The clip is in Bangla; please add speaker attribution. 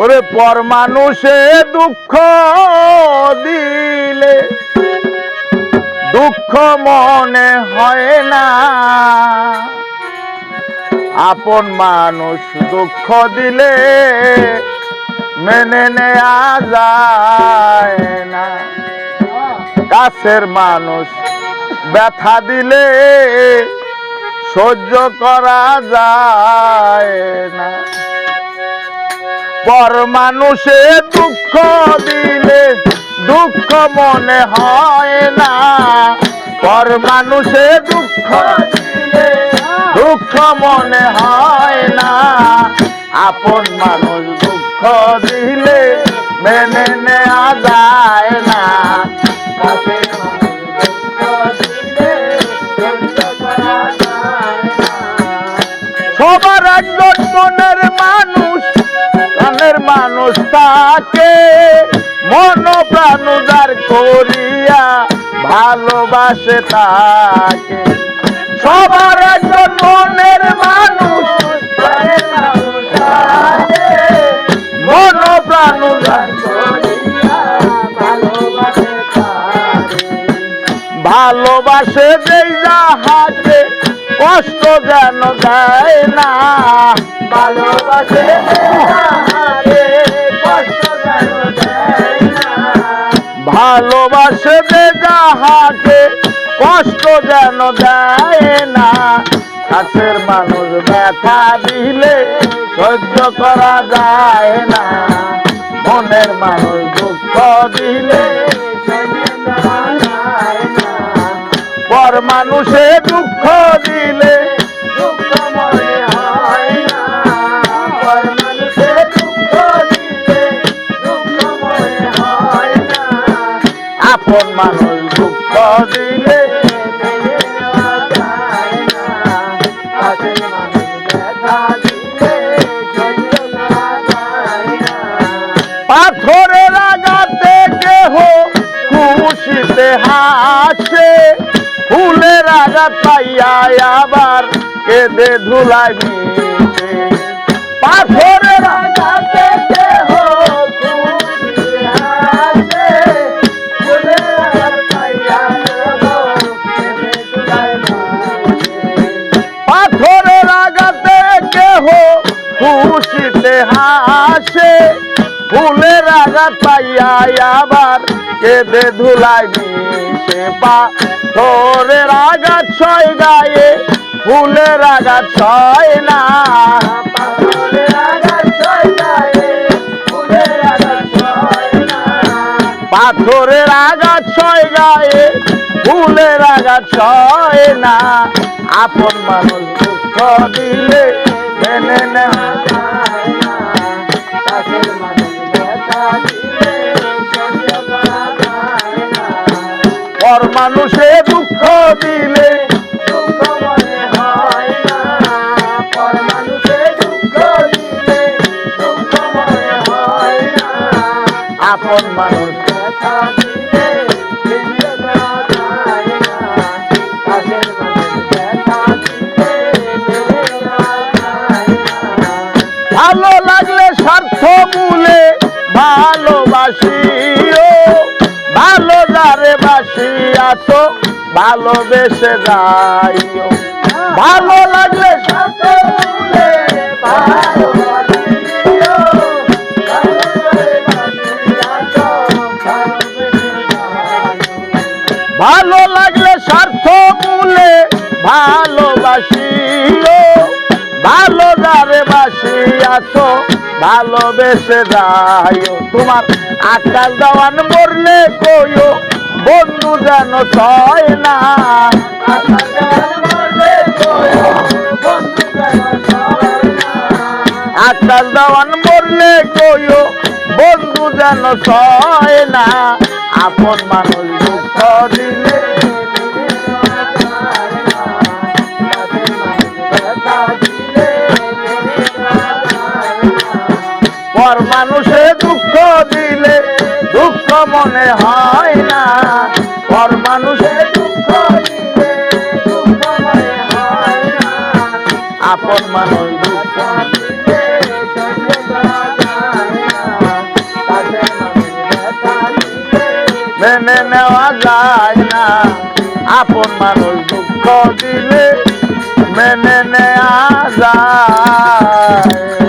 Speaker 1: ওরে পর মানুষে দুঃখ দিলে দুঃখ মনে হয় না, আপন মানুষ দুঃখ দিলে মেনে নেয়া যায় না। কাছের মানুষ ব্যথা দিলে সহ্য করা যায় না। পর মানুষে দুঃখ দিলে দুঃখ মনে হয় না, পর মানুষে দুঃখ দিলে দুঃখ মনে হয় না, আপন মানুষ দুঃখ দিলে মেনে নেওয়া যায় না। সবার একজন মনের মানুষ, প্রাণের মানুষ তাকে মন প্রাণ উজাড় করিয়া ভালোবাসে তাকে। সবার একজন মনের মানুষ, প্রাণের মানুষ তাকে মন প্রাণ উজাড় করিয়া ভালোবাসে তাকে। ভালোবাসে যেই যাহাকে কষ্ট যেন দেয় না, ভালোবাসে ভালোবাসে যে যাহাকে কষ্ট যেন দেয় না। কাছের মানুষ ব্যথা দিলে সহ্য করা যায় না, মনের মানুষ দুঃখ দিলে পর মানুষে দুঃখ দিলে দুঃখ মনে হয় না, পর মানুষে দুঃখ দিলে দুঃখ মনে হয় না, আপন মানুষ দুঃখ দিলে মেনে নেওয়া যায় না। কাছের মানুষ ব্যথা দিলে সহ্য করা যায় না। পাথরের আঘাতে কেহ খুশিতে হাসে, ফুলের আঘাত পাইয়া আবার কেঁদে ধুলায় মিশে। পাথরের আঘাতে কেহ খুশিতে হাসে, ফুলের আঘাত পাইয়া কেঁদে ধুলায় মিশে। পাথরের আঘাতে কেহ খুশিতে হাসে, ফুলের আঘাত পাইয়া আবার কেঁদে ধুলায় মিশে। পাথরের আঘাত সয় গায়ে, ফুলের আঘাত সয় না, পাথরের আঘাত সয় গায়ে, ফুলের আঘাত সয় না। পাথরের আঘাত সয় গায়ে, ফুলের আঘাত সয় না, আপন মানুষ দুঃখ দিলে মেনে নেওয়া যায় না। কাছের মানুষ ব্যথা দিলে সহ্য করা যায় না, পর মানুষে দুঃখ দিলে দুঃখ মনে হয় না, পর মানুষে দুঃখ দিলে দুঃখ মনে হয় না, আপন মানুষ ব্যথা দিলে সহ্য করা যায় না। কাছের মানুষ ব্যথা দিলে মেনে নেওয়া যায় না। ভালো লাগলে স্বার্থ ভুলে ভালোবাসিও, ভালো যারে বাসিয়া তো ভালোবেসে যাইও। ভালো লাগলে স্বার্থ ভুলে ভালোবাসিও, ভালো যারে বাসিয়া তো ভালোবেসে যাইও। ভালো লাগলে স্বার্থ ভুলে ভালোবাসিও, ভালো যারে বাসিয়া তো ভালোবেসে যাইও। তোমার আকাশ দেওয়ান মরলে কইও বন্ধু যেন ছয় না, আকাশ দেওয়ান মরলে কইও বন্ধু যেন ছয় না, আকাশ দেওয়ান মরলে কইও বন্ধু যেন ছয় না, আপন মানুষ দুঃখ দিলে পর মানুষে দুঃখ দিলে দুঃখ মনে হয় না, পর মানুষে দুঃখ দিলে দুঃখ মনে হয় আপন মানুষ দুঃখ মেনে নেওয়া যায় না আপন মানুষ দুঃখ দিলে মেনে নেওয়া যায়